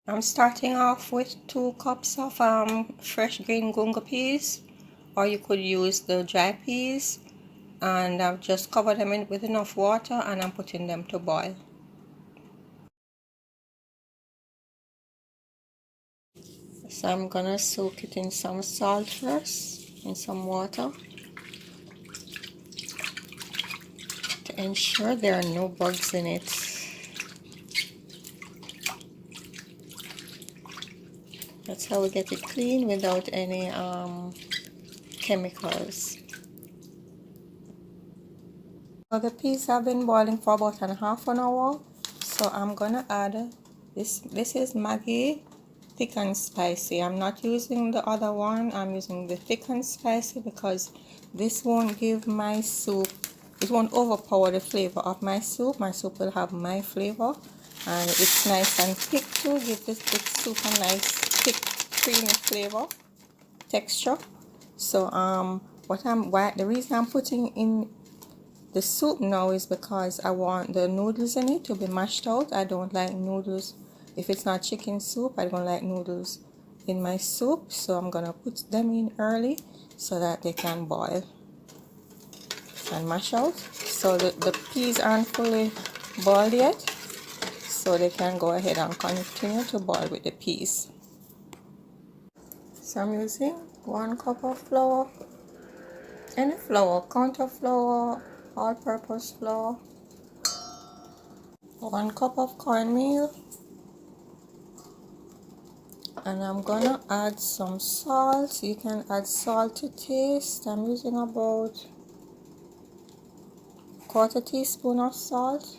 I'm starting off with 2 cups of fresh green gungo peas, or you could use the dry peas, and I've just covered them in with enough water and I'm putting them to boil. So I'm gonna soak it in some salt first, in some water, to ensure there are no bugs in it. That's how we get it clean without any chemicals. So the peas have been boiling for about half an hour. So I'm gonna add this. This is Maggi thick and spicy. I'm not using the other one. I'm using the thick and spicy because this won't give my soup, it won't overpower the flavor of my soup. My soup will have my flavor, and it's nice and thick to give this soup a nice thick creamy flavor texture. So the reason I'm putting in the soup now is because I want the noodles in it to be mashed out. I don't like noodles. If it's not chicken soup, I don't like noodles in my soup. So I'm gonna put them in early so that they can boil and mash out. So the peas aren't fully boiled yet, so they can go ahead and continue to boil with the peas. So I'm using 1 cup of flour, any flour, counter flour, all-purpose flour, 1 cup of cornmeal, and I'm gonna add some salt. You can add salt to taste. I'm using about 1/4 teaspoon of salt.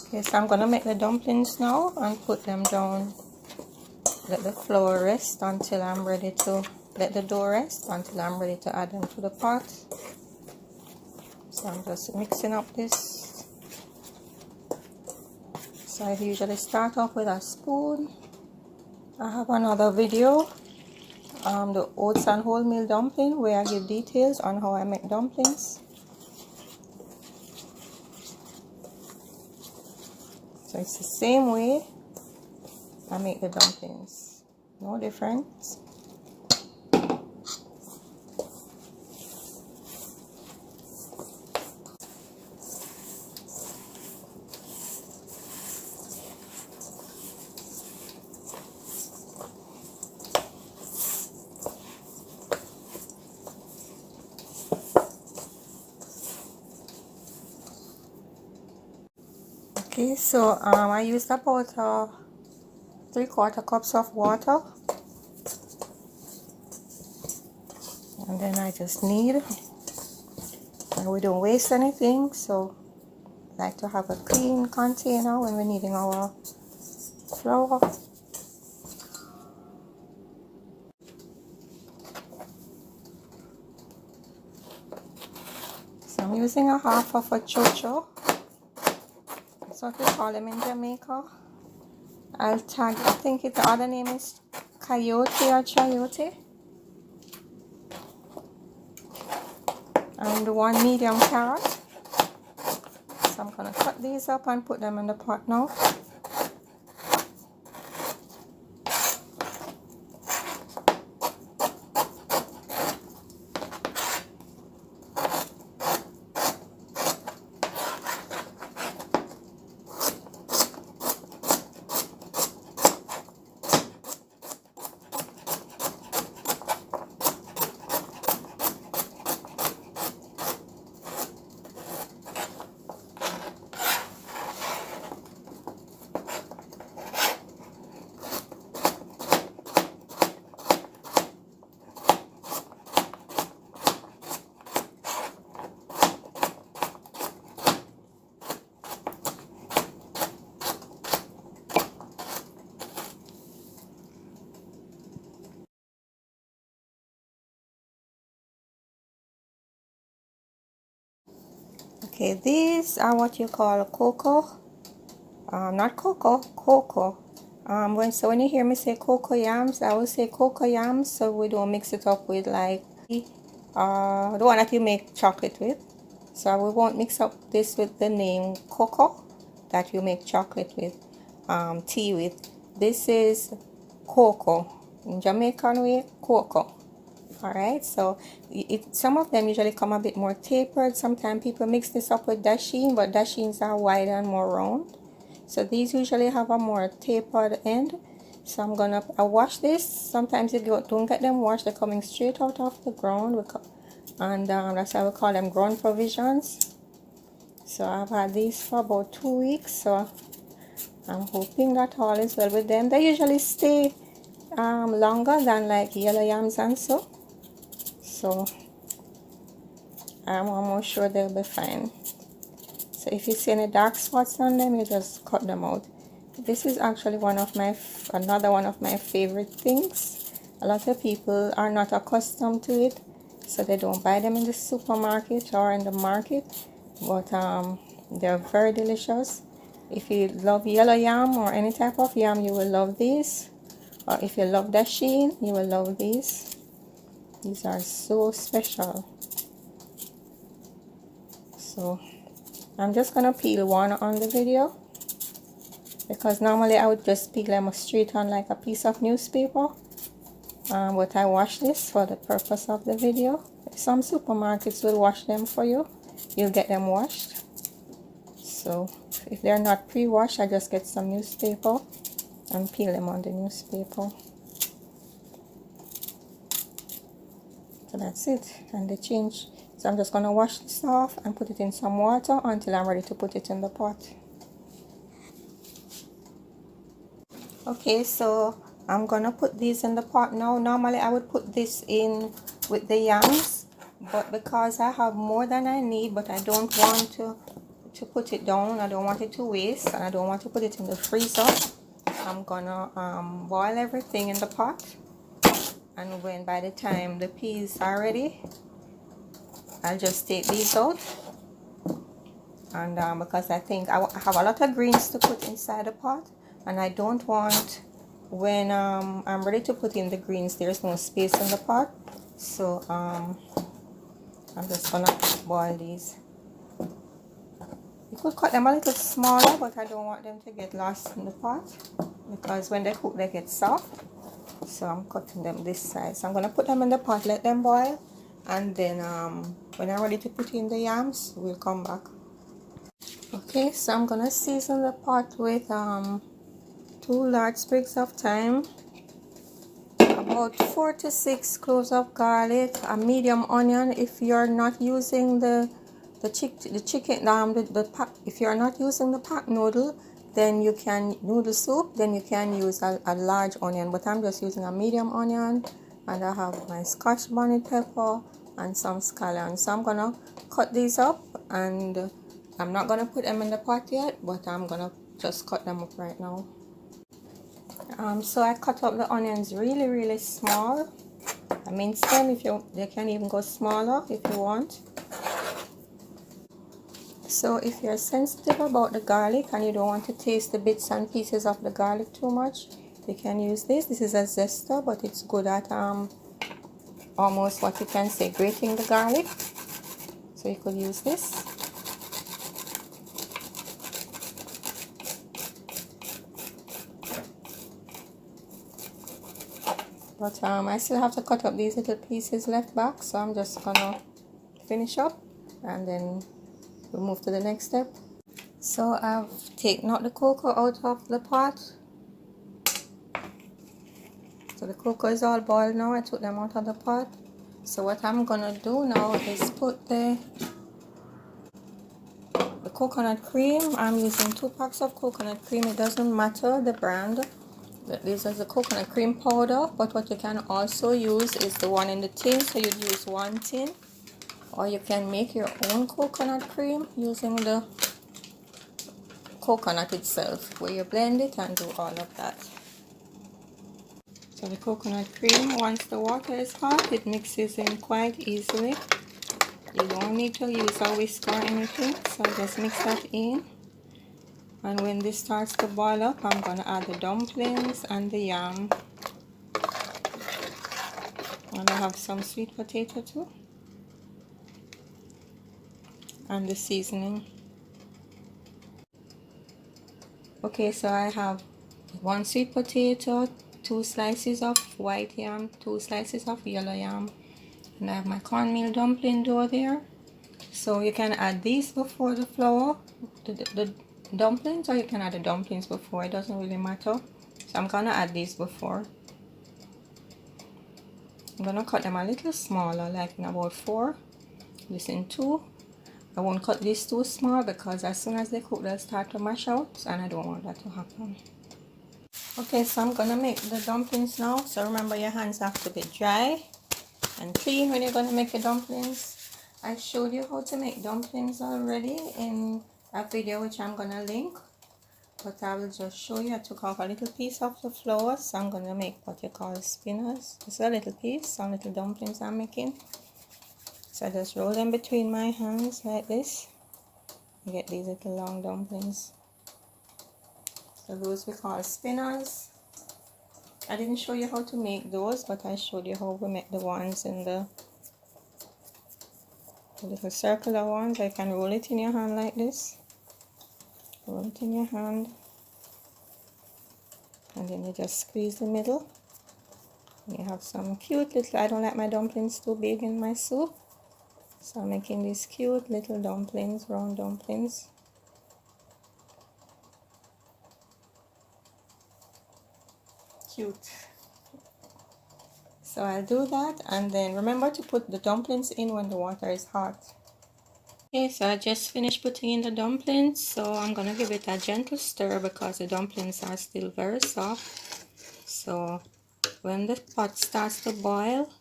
Okay, so I'm gonna make the dumplings now and put them down. Let the flour rest until I'm ready to let the dough rest until I'm ready to add them to the pot. So I'm just mixing up this. So I usually start off with a spoon. I have another video, the oats and wholemeal dumpling, where I give details on how I make dumplings. So it's the same way I make the dumplings, no difference. Okay, so I used about 3/4 cups of water, and then I just knead, and we don't waste anything. So I like to have a clean container when we're kneading our flour. So I'm using a half of a chocho. That's what we call them in Jamaica. I'll tag, I think the other name is coyote or chayote. And 1 medium carrot. So I'm gonna cut these up and put them in the pot now. Okay, these are what you call cocoa. Not cocoa, cocoa. When you hear me say cocoa yams, I will say cocoa yams, so we don't mix it up with like the one that you make chocolate with. So we won't mix up this with the name cocoa. that you make chocolate with, tea with. This is cocoa. In Jamaican way, cocoa. Alright, so some of them usually come a bit more tapered. Sometimes people mix this up with dasheen, but dasheens are wider and more round. So these usually have a more tapered end. So I'm gonna wash this. Sometimes you don't get them washed, they're coming straight out of the ground, and that's why we call them ground provisions. So I've had these for about 2 weeks, so I'm hoping that all is well with them. They usually stay longer than like yellow yams and so I'm almost sure they'll be fine. So if you see any dark spots on them, you just cut them out. This is actually another one of my favorite things. A lot of people are not accustomed to it, so they don't buy them in the supermarket or in the market, but they're very delicious. If you love yellow yam or any type of yam, you will love these. Or if you love dasheen, you will love these. These are so special. So I'm just gonna peel one on the video, because normally I would just peel them straight on like a piece of newspaper, but I wash this for the purpose of the video. Some supermarkets will wash them for you. You'll get them washed. So if they're not pre-washed, I just get some newspaper and peel them on the newspaper. So that's it, and they change. So I'm just gonna wash this off and put it in some water until I'm ready to put it in the pot. Okay, so I'm gonna put these in the pot now. Normally I would put this in with the yams, but because I have more than I need, but I don't want to put it down, I don't want it to waste, and I don't want to put it in the freezer, I'm gonna boil everything in the pot, and by the time the peas are ready, I'll just take these out. And because I think I have a lot of greens to put inside the pot, and I don't want, when I'm ready to put in the greens, there's no space in the pot. So I'm just gonna boil these. You could cut them a little smaller, but I don't want them to get lost in the pot, because when they cook they get soft. So I'm cutting them this size. So I'm gonna put them in the pot, let them boil, and then when I'm ready to put in the yams, we'll come back. Okay, so I'm gonna season the pot with 2 large sprigs of thyme, about 4 to 6 cloves of garlic, a medium onion. If you're not using if you're not using the pack noodle, then you can use a large onion, but I'm just using a medium onion, and I have my Scotch bonnet pepper and some scallions. So I'm gonna cut these up, and I'm not gonna put them in the pot yet, but I'm gonna just cut them up right now. So I cut up the onions really small. I minced them. They can even go smaller if you want. So if you're sensitive about the garlic and you don't want to taste the bits and pieces of the garlic too much, you can use this. This is a zester, but it's good at almost, what you can say, grating the garlic. So you could use this. But I still have to cut up these little pieces left back, so I'm just gonna finish up and then we'll move to the next step. So I've taken out the cocoa out of the pot. So the cocoa is all boiled now. I took them out of the pot. So what I'm gonna do now is put the coconut cream. I'm using 2 packs of coconut cream. It doesn't matter the brand. This is the coconut cream powder, but what you can also use is the one in the tin. So you'd use 1 tin, or you can make your own coconut cream using the coconut itself, where you blend it and do all of that. So the coconut cream, once the water is hot, it mixes in quite easily. You don't need to use a whisk or anything, so just mix that in. And when this starts to boil up, I'm going to add the dumplings and the yam. And I have some sweet potato too. And the seasoning. Okay, so I have 1 sweet potato, 2 slices of white yam, 2 slices of yellow yam, and I have my cornmeal dumpling dough there. So you can add these before the flour, the dumplings, or you can add the dumplings before, it doesn't really matter. So I'm gonna add these before. I'm gonna cut them a little smaller, like in about 4, this in 2. I won't cut this too small because as soon as they cook they'll start to mash out, and I don't want that to happen. Okay, so I'm gonna make the dumplings now. So remember, your hands have to be dry and clean when you're gonna make your dumplings. I showed you how to make dumplings already in a video which I'm gonna link, but I will just show you. I took off a little piece of the flour, so I'm gonna make what you call spinners. It's a little piece, some little dumplings I'm making. So I just roll them between my hands like this. You get these little long dumplings. So those we call spinners. I didn't show you how to make those, but I showed you how we make the ones in the little circular ones. I can roll it in your hand like this. Roll it in your hand. And then you just squeeze the middle. You have some cute little, I don't like my dumplings too big in my soup. So I'm making these cute little dumplings, round dumplings. Cute. So I'll do that, and then remember to put the dumplings in when the water is hot. Okay, so I just finished putting in the dumplings, so I'm gonna give it a gentle stir because the dumplings are still very soft. So when the pot starts to boil,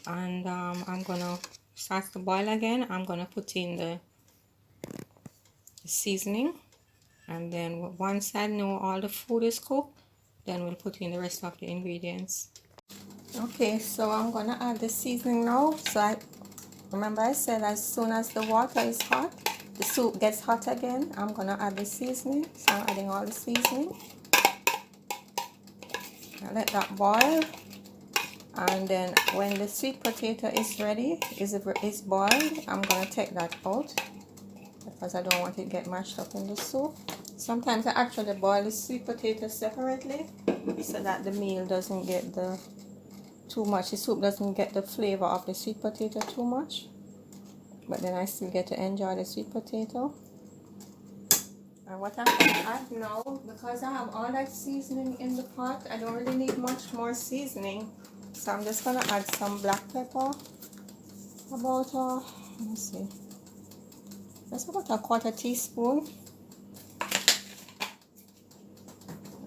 and I'm gonna start to boil again, I'm gonna put in the seasoning, and then once I know all the food is cooked, then we'll put in the rest of the ingredients. Okay, so I'm gonna add the seasoning now. So remember I said as soon as the water is hot, the soup gets hot again, I'm gonna add the seasoning. So I'm adding all the seasoning. I let that boil, and then when the sweet potato is ready, is boiled, I'm gonna take that out because I don't want it to get mashed up in the soup. Sometimes I actually boil the sweet potato separately so that the meal doesn't get too much. The soup doesn't get the flavor of the sweet potato too much, but then I still get to enjoy the sweet potato. And what I'm going to add now, because I have all that seasoning in the pot, I don't really need much more seasoning. So I'm just going to add some black pepper, about let me see, that's about a 1/4 teaspoon.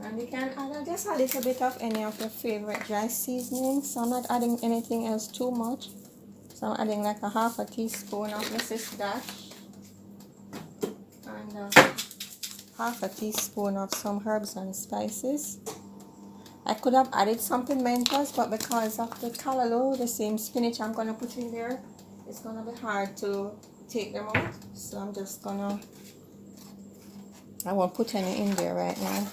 And you can add just a little bit of any of your favorite dry seasonings. So I'm not adding anything else too much. So I'm adding like a 1/2 teaspoon of Mrs. Dash, and 1/2 teaspoon of some herbs and spices. I could have added something Mentos, but because of the callaloo, the same spinach I'm going to put in there, it's going to be hard to take them out. So I'm just going to, I won't put any in there right now.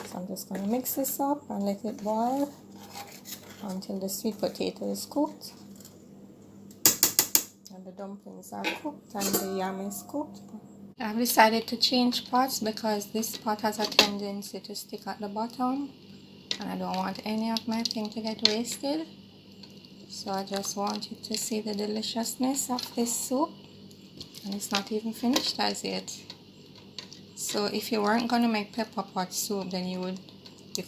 So I'm just going to mix this up and let it boil until the sweet potato is cooked. And the dumplings are cooked and the yam is cooked. I've decided to change pots because this pot has a tendency to stick at the bottom, and I don't want any of my thing to get wasted. So I just want you to see the deliciousness of this soup, and it's not even finished as yet. So if you weren't going to make pepper pot soup, then you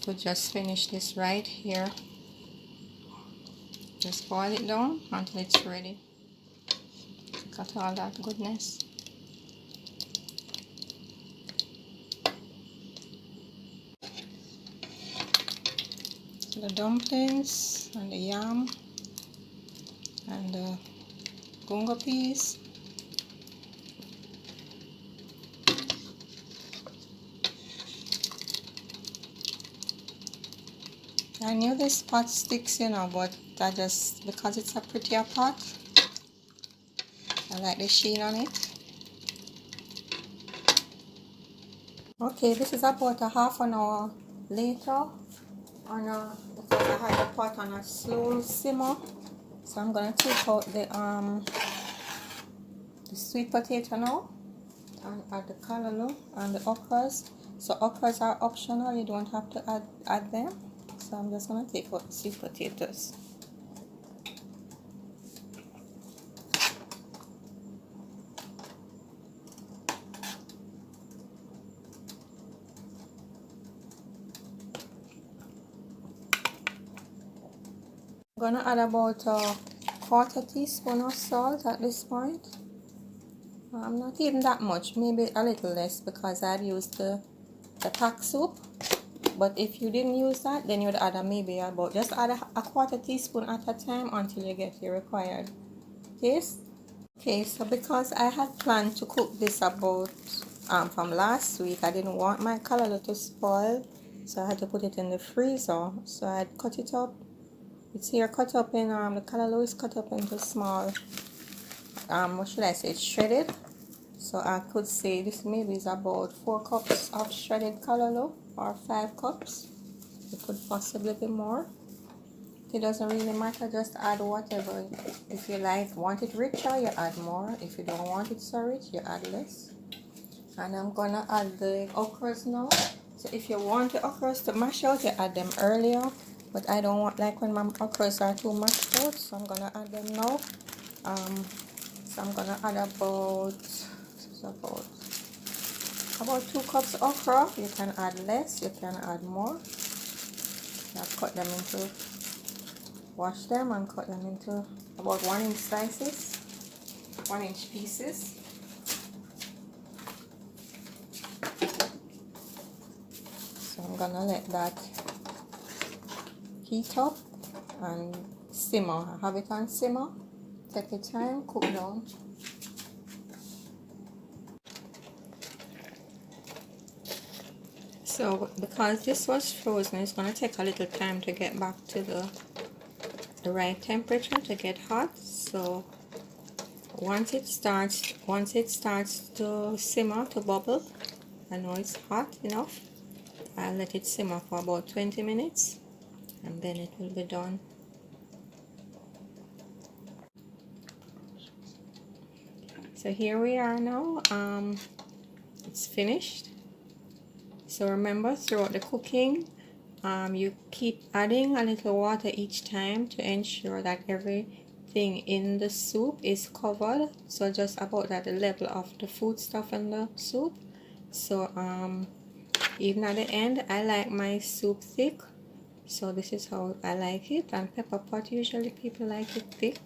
could just finish this right here. Just boil it down until it's ready. Got all that goodness. The dumplings and the yam and the gungo peas. I knew this pot sticks, you know, but I just, because it's a prettier pot, I like the sheen on it. Okay, this is about a 1/2 hour later, because I had the pot on a slow simmer. So I'm gonna take out the sweet potato now. and add the callaloo and the okras. So okras are optional, you don't have to add them. So I'm just gonna take out the sweet potatoes. I'm gonna add about a quarter teaspoon of salt at this point. Not even that much, maybe a little less because I'd used the pack soup. But if you didn't use that, then you'd add maybe about, just add a quarter teaspoon at a time until you get your required taste. Okay, so because I had planned to cook this about from last week, I didn't want my callaloo to spoil, so I had to put it in the freezer. So I cut it up. It's here cut up in the callaloo is cut up into small, what should I say, it's shredded. So I could say this maybe is about 4 cups of shredded callaloo or 5 cups. It could possibly be more. It doesn't really matter, just add whatever. If you want it richer, you add more. If you don't want it so rich, you add less. And I'm gonna add the okras now. So if you want the okras to mash out, you add them earlier. But I don't want, like when my okras are too mashed out, so I'm gonna add them now. So I'm gonna add about 2 cups of okra. You can add less, you can add more. I've cut them into, wash them and cut them into about 1-inch slices, 1-inch pieces. So I'm gonna let that heat up and simmer. Have it on simmer. Take your time, cook down. So because this was frozen, it's gonna take a little time to get back to the right temperature, to get hot. So once it starts to simmer, to bubble, I know it's hot enough, I'll let it simmer for about 20 minutes and then it will be done. So here we are now. It's finished. So remember, throughout the cooking, you keep adding a little water each time to ensure that everything in the soup is covered. So just about at the level of the food stuff in the soup. So even at the end, I like my soup thick. So this is how I like it. And Pepperpot, usually people like it thick.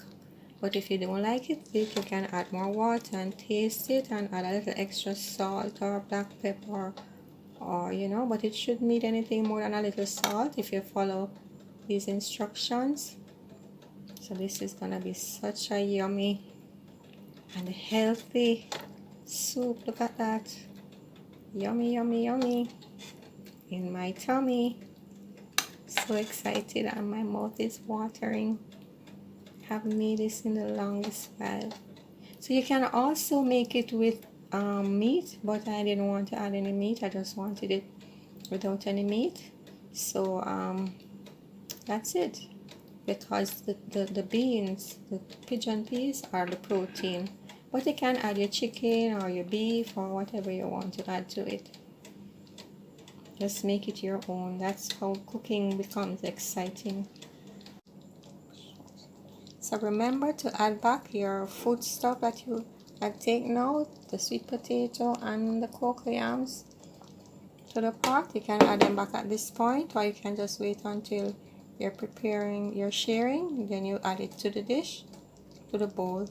But if you don't like it thick, you can add more water and taste it and add a little extra salt or black pepper, or you know, but it shouldn't need anything more than a little salt if you follow these instructions. So this is gonna be such a yummy and healthy soup. Look at that. Yummy, yummy, yummy in my tummy. So excited and my mouth is watering. Haven't made this in the longest while. So you can also make it with meat, but I didn't want to add any meat. I just wanted it without any meat. So that's it, because the beans, the pigeon peas, are the protein. But you can add your chicken or your beef or whatever you want to add to it. Just make it your own. That's how cooking becomes exciting. So remember to add back your food stuff that you have taken out, the sweet potato and the cocoyams to the pot. You can add them back at this point, or you can just wait until you're preparing your sharing, then you add it to the dish, to the bowl.